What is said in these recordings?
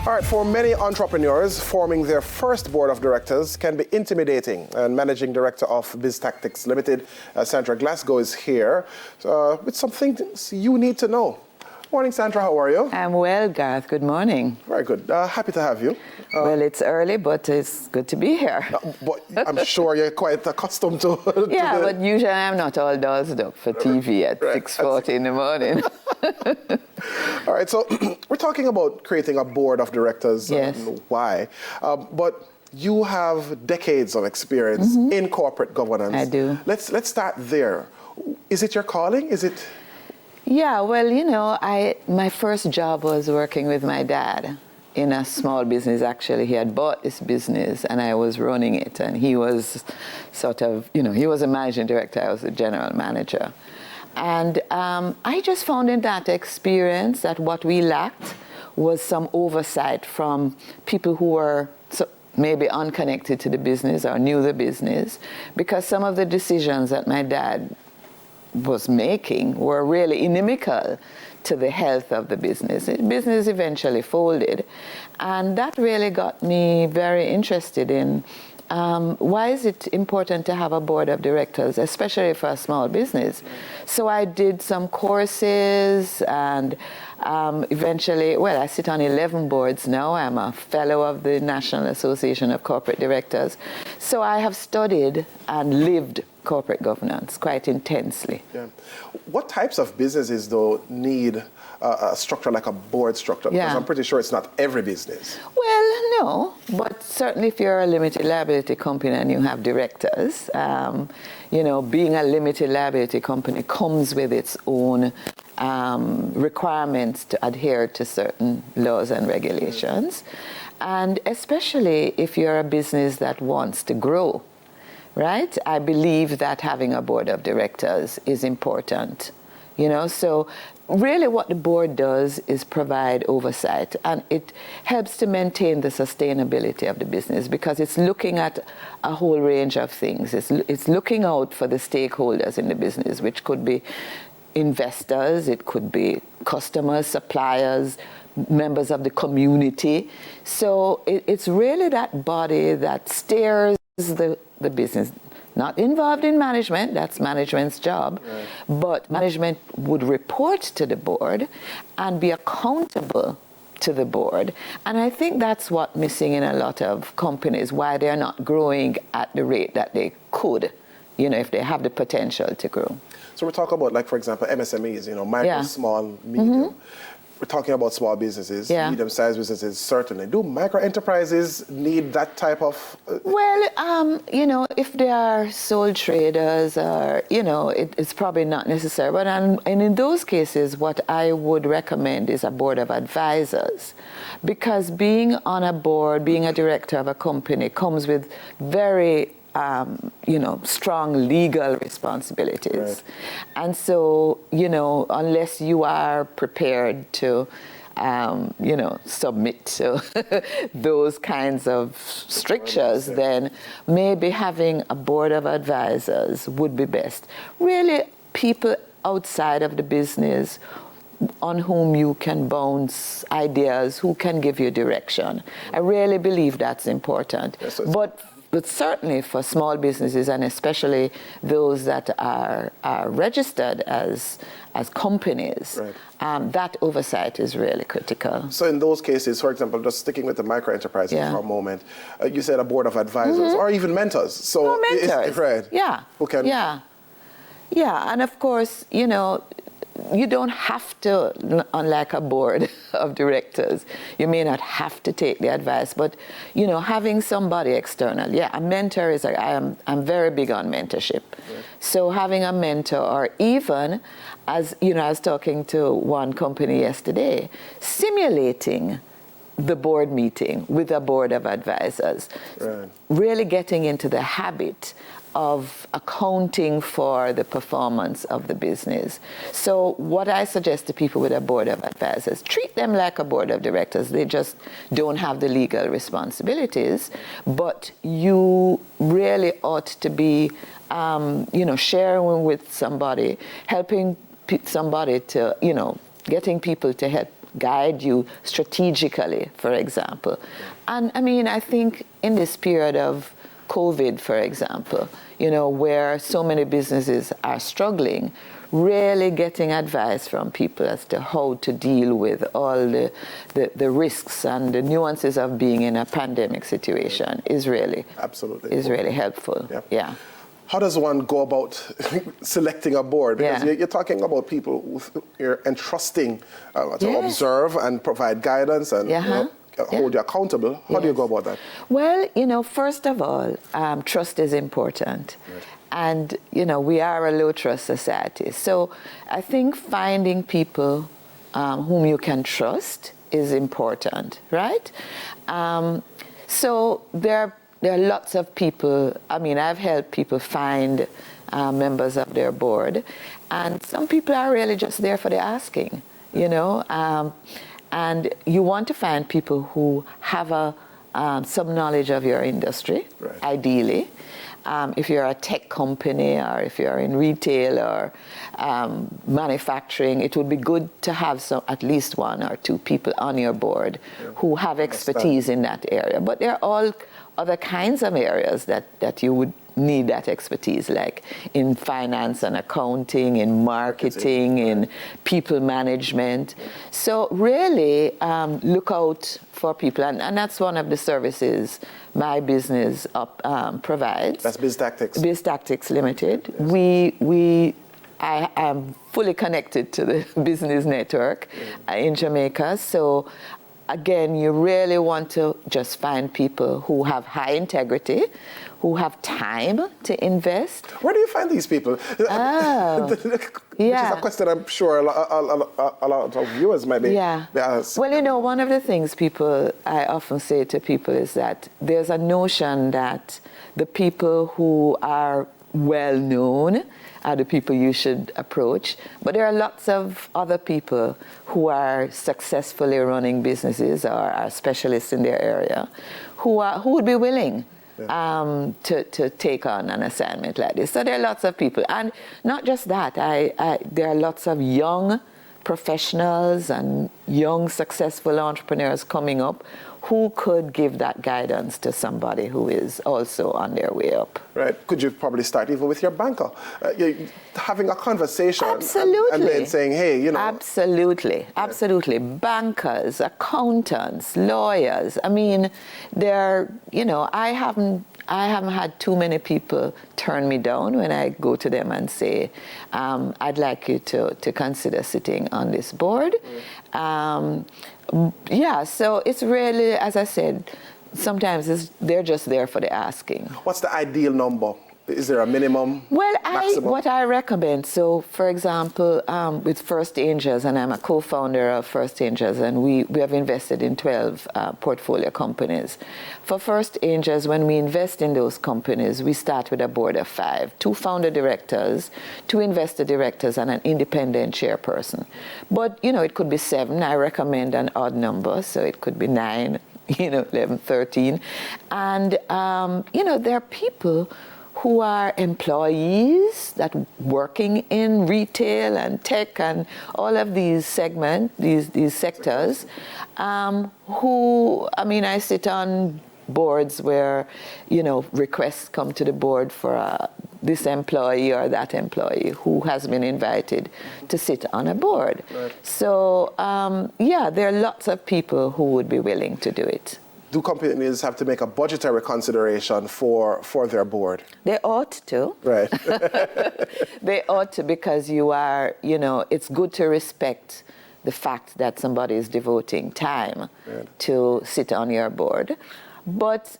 All right, for many entrepreneurs, forming their first board of directors can be intimidating. And Managing Director of Biz Tactics Limited, Sandra Glasglow, is here with some things you need to know. Morning, Sandra. How are you? I'm well, Garth. Good morning. Very good. Happy to have you. Well, it's early, but it's good to be here. But I'm sure you're quite accustomed to yeah, but usually I'm not all dolled up for TV at 6:40 in the morning. All right, so we're talking about creating a board of directors. Yes. Why? But you have decades of experience in corporate governance. I do. Let's start there. Is it your calling? Is it? Yeah, well, you know, my first job was working with my dad in a small business. Actually, he had bought this business and I was running it, and he was sort of, you know, he was a managing director, I was a general manager. And I just found in that experience that what we lacked was some oversight from people who were maybe unconnected to the business or knew the business, because some of the decisions that my dad was making were really inimical to the health of the business. The business eventually folded, and that really got me very interested in why is it important to have a board of directors, especially for a small business. So I did some courses, and eventually, well, I sit on 11 boards now. I'm a fellow of the National Association of Corporate Directors. So I have studied and lived corporate governance quite intensely. Yeah. What types of businesses, though, need a structure like a board structure? Because I'm pretty sure it's not every business. Well, no, but certainly if you're a limited liability company and you have directors, you know, being a limited liability company comes with its own requirements to adhere to certain laws and regulations. And especially if you're a business that wants to grow. Right? I believe that having a board of directors is important, you know, so really what the board does is provide oversight, and it helps to maintain the sustainability of the business because it's looking at a whole range of things. It's looking out for the stakeholders in the business, which could be investors, it could be customers, suppliers, members of the community. So it's really that body that steers the business, not involved in management, that's management's job, but management would report to the board and be accountable to the board. And I think that's what's missing in a lot of companies, why they're not growing at the rate that they could, you know, if they have the potential to grow. So we're talking about, like, for example, MSMEs, you know, micro, small, medium. We're talking about small businesses, medium-sized businesses, certainly. Do micro-enterprises need that type of... Well, you know, if they are sole traders, or, you know, it's probably not necessary. But and in those cases, what I would recommend is a board of advisors. Because being on a board, being a director of a company comes with very... you know, strong legal responsibilities. Right. And so, you know, unless you are prepared to, you know, submit to those kinds of strictures, then maybe having a board of advisors would be best. Really, people outside of the business on whom you can bounce ideas, who can give you direction. I really believe that's important. Yes, but certainly for small businesses, and especially those that are registered as companies, that oversight is really critical. So in those cases, for example, just sticking with the micro-enterprises for a moment, you said a board of advisors or even mentors. So mentors. Who can... Yeah, and of course, you know, you don't have to, unlike a board of directors, you may not have to take the advice, but, you know, having somebody external, a mentor is, I'm very big on mentorship. So having a mentor, or even, as, you know, I was talking to one company yesterday, simulating the board meeting with a board of advisors, really getting into the habit of accounting for the performance of the business. So what I suggest to people with a board of advisors, treat them like a board of directors. They just don't have the legal responsibilities, but you really ought to be, you know, sharing with somebody, helping somebody to, you know, getting people to help guide you strategically, for example. And I mean, I think in this period of COVID, for example, where so many businesses are struggling, really getting advice from people as to how to deal with all the risks and the nuances of being in a pandemic situation is really really helpful. Yeah. How does one go about selecting a board? Because you're talking about people who you're entrusting to observe and provide guidance and hold you accountable. How do you go about that? Well, first of all, trust is important. Right. And, we are a low trust society. So I think finding people whom you can trust is important, right? So there are lots of people. I mean, I've helped people find members of their board. And some people are really just there for the asking, and you want to find people who have some knowledge of your industry, right. Ideally. If you're a tech company or if you're in retail or manufacturing, it would be good to have at least one or two people on your board who have expertise in that area. But there are all other kinds of areas that you would need that expertise, like in finance and accounting, in marketing, in people management. So really look out for people, and that's one of the services my business provides. That's Biz Tactics. Biz Tactics Limited. Yes. I am fully connected to the business network in Jamaica. So again, you really want to just find people who have high integrity, who have time to invest. Where do you find these people? Which is a question I'm sure a lot of viewers might be asked. Well, one of the things I often say to people is that there's a notion that the people who are well known are the people you should approach. But there are lots of other people who are successfully running businesses or are specialists in their area who would be willing to take on an assignment like this. So there are lots of people. And not just that, there are lots of young professionals and young successful entrepreneurs coming up who could give that guidance to somebody who is also on their way up. Right. Could you probably start even with your banker? Having a conversation. Absolutely. And then saying, hey, Absolutely. Absolutely. Bankers, accountants, lawyers. I mean, I haven't had too many people turn me down when I go to them and say, I'd like you to consider sitting on this board. So it's really, as I said, sometimes they're just there for the asking. What's the ideal number? Is there a minimum? Well, what I recommend, so for example, with First Angels, and I'm a co-founder of First Angels, and we have invested in 12 portfolio companies. For First Angels, when we invest in those companies, we start with a board of 5, 2 founder directors, 2 investor directors, and an independent chairperson. But, it could be 7. I recommend an odd number, so it could be 9, 11, 13. And, there are people who are employees that working in retail and tech and all of these these sectors, I sit on boards where, requests come to the board for this employee or that employee who has been invited to sit on a board. Right. So, there are lots of people who would be willing to do it. Do companies have to make a budgetary consideration for their board? They ought to. Right. They ought to, because it's good to respect the fact that somebody is devoting time to sit on your board. But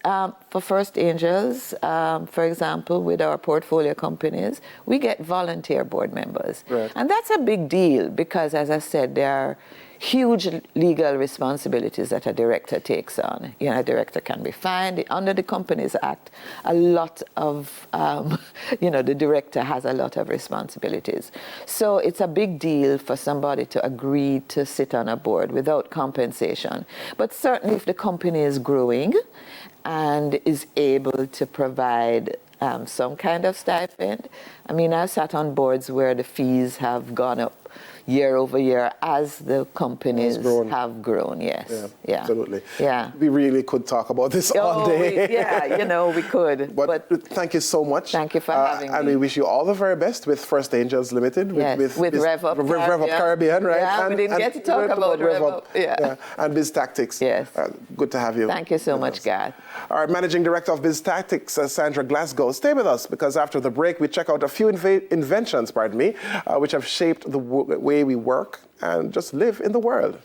for First Angels, for example, with our portfolio companies, we get volunteer board members. Right. And that's a big deal because, as I said, there are huge legal responsibilities that a director takes on. A director can be fined. Under the Companies Act, a lot of, the director has a lot of responsibilities. So it's a big deal for somebody to agree to sit on a board without compensation. But certainly if the company is growing and is able to provide some kind of stipend. I've sat on boards where the fees have gone up, year over year as the companies have grown. Yes. Yeah, absolutely. Yeah. We really could talk about this all day. We could. But thank you so much. Thank you for having me. And we wish you all the very best with First Angels Limited. With Rev Up Caribbean, right? Yeah, and, we didn't get to talk about Rev Up. Yeah. And Biz Tactics. Yes. Good to have you. Thank you so much, Garth. Our Managing Director of Biz Tactics, Sandra Glasglow. Stay with us, because after the break, we check out a few inventions, which have shaped the way we work and just live in the world.